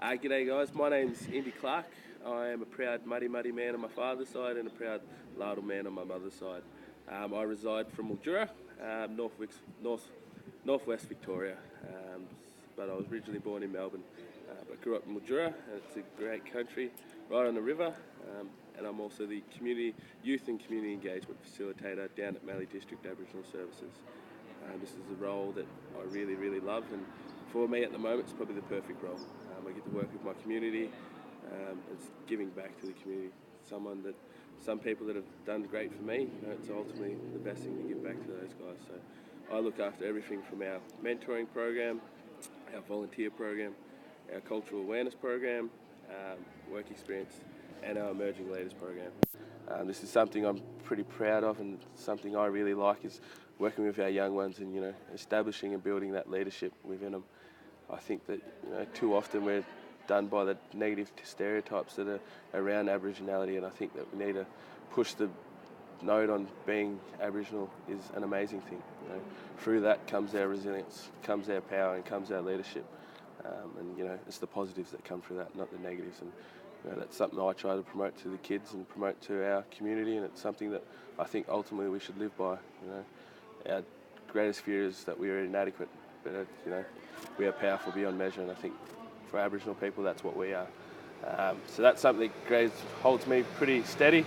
G'day guys, my name's Indi Clarke. I am a proud muddy man on my father's side and a proud ladle man on my mother's side. I reside from Mildura, northwest Victoria, but I was originally born in Melbourne, but grew up in Mildura, and it's a great country right on the river, and I'm also the youth and community engagement facilitator down at Mallee District Aboriginal Services. This is a role that I really love, and for me at the moment it's probably the perfect role. I get to work with my community. It's giving back to the community. Some people that have done great for me, it's ultimately the best thing to give back to those guys. So I look after everything from our mentoring program, our volunteer program, our cultural awareness program, work experience, and our emerging leaders program. This is something I'm pretty proud of, and something I really like is working with our young ones and establishing and building that leadership within them. I think that too often we're done by the negative stereotypes that are around Aboriginality, and I think that we need to push the note on being Aboriginal is an amazing thing. Through that comes our resilience, comes our power, and comes our leadership. And it's the positives that come through that, not the negatives. And that's something I try to promote to the kids and promote to our community, and it's something that I think ultimately we should live by. Our greatest fear is that we are inadequate, but we are powerful beyond measure, and I think for Aboriginal people that's what we are. So that's something that holds me pretty steady.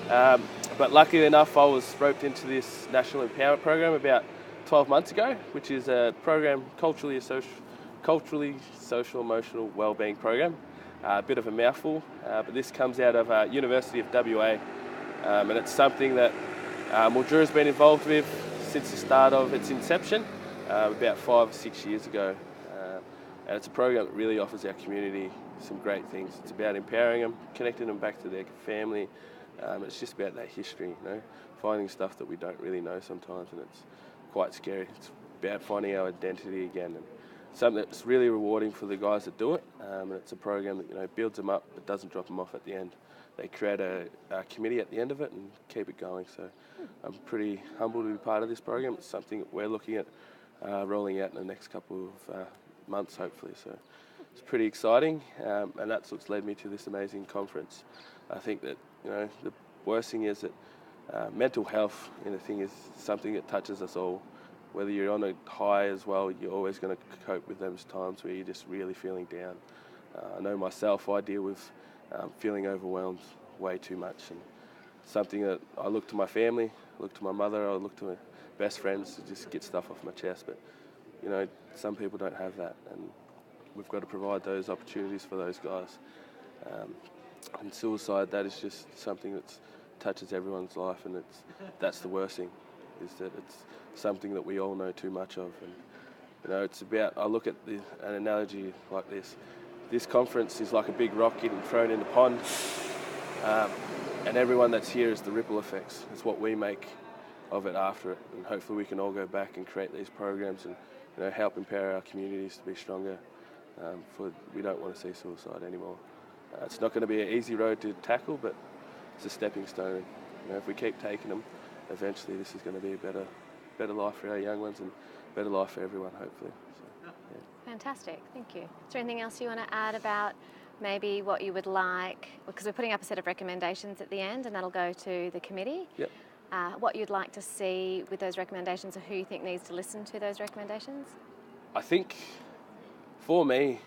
But luckily enough, I was roped into this National Empowerment Program about 12 months ago, which is a program, culturally social emotional wellbeing program. A bit of a mouthful, but this comes out of University of WA, and it's something that Mildura's been involved with since the start of its inception, about 5 or 6 years ago. And it's a program that really offers our community some great things. It's about empowering them, connecting them back to their family. It's just about that history, finding stuff that we don't really know sometimes, and it's quite scary. It's about finding our identity again, and something that's really rewarding for the guys that do it. And it's a program that builds them up but doesn't drop them off at the end. They create a committee at the end of it and keep it going. So I'm pretty humbled to be part of this program. It's something that we're looking at rolling out in the next couple of months, hopefully. So it's pretty exciting, and that's what's led me to this amazing conference. I think that the worst thing is that mental health is something that touches us all. Whether you're on a high as well, you're always going to cope with those times where you're just really feeling down. I know myself, I deal with feeling overwhelmed way too much, and something that I look to my family, look to my mother, I look to my best friends to just get stuff off my chest. But some people don't have that, and we've got to provide those opportunities for those guys. And suicide, that is just something that touches everyone's life, and that's the worst thing, is that it's something that we all know too much of. And it's about, I look at an analogy like this. This conference is like a big rock getting thrown in the pond, and everyone that's here is the ripple effects. It's what we make of it after it, and hopefully we can all go back and create these programs and help empower our communities to be stronger. We don't want to see suicide anymore. It's not going to be an easy road to tackle, but it's a stepping stone. If we keep taking them, eventually this is going to be a better life for our young ones and better life for everyone, hopefully. So, yeah. Fantastic, thank you. Is there anything else you want to add about maybe what you would like, because we're putting up a set of recommendations at the end and that'll go to the committee? Yep. What you'd like to see with those recommendations, or who you think needs to listen to those recommendations? I think for me,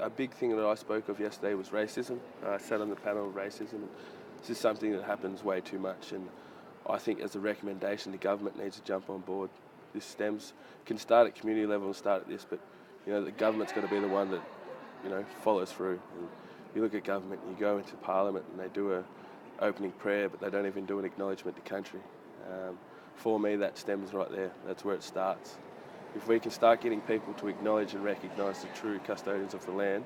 a big thing that I spoke of yesterday was racism. I sat on the panel of racism, and this is something that happens way too much, and I think as a recommendation, the government needs to jump on board. This can start at community level and start at this, but the government's got to be the one that follows through. And you look at government, you go into Parliament and they do a opening prayer, but they don't even do an acknowledgement to country. For me, that stems right there. That's where it starts. If we can start getting people to acknowledge and recognise the true custodians of the land,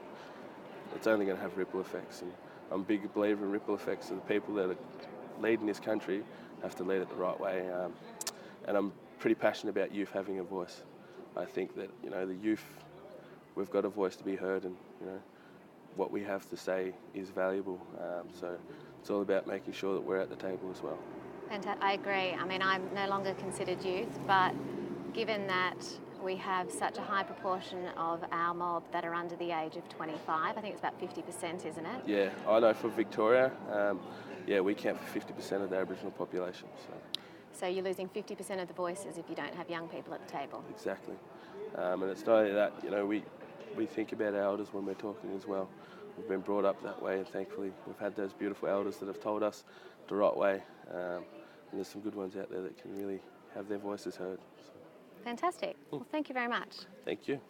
it's only going to have ripple effects. And I'm a big believer in ripple effects, and the people that are leading this country have to lead it the right way. And I'm pretty passionate about youth having a voice. I think that the youth, we've got a voice to be heard, and what we have to say is valuable. So it's all about making sure that we're at the table as well. I agree. I mean, I'm no longer considered youth, but given that we have such a high proportion of our mob that are under the age of 25. I think it's about 50%, isn't it? Yeah, I know for Victoria, we count for 50% of the Aboriginal population. So you're losing 50% of the voices if you don't have young people at the table. Exactly. And it's not only that, we think about our elders when we're talking as well. We've been brought up that way, and thankfully we've had those beautiful elders that have told us the right way. And there's some good ones out there that can really have their voices heard. So. Fantastic. Well, thank you very much. Thank you.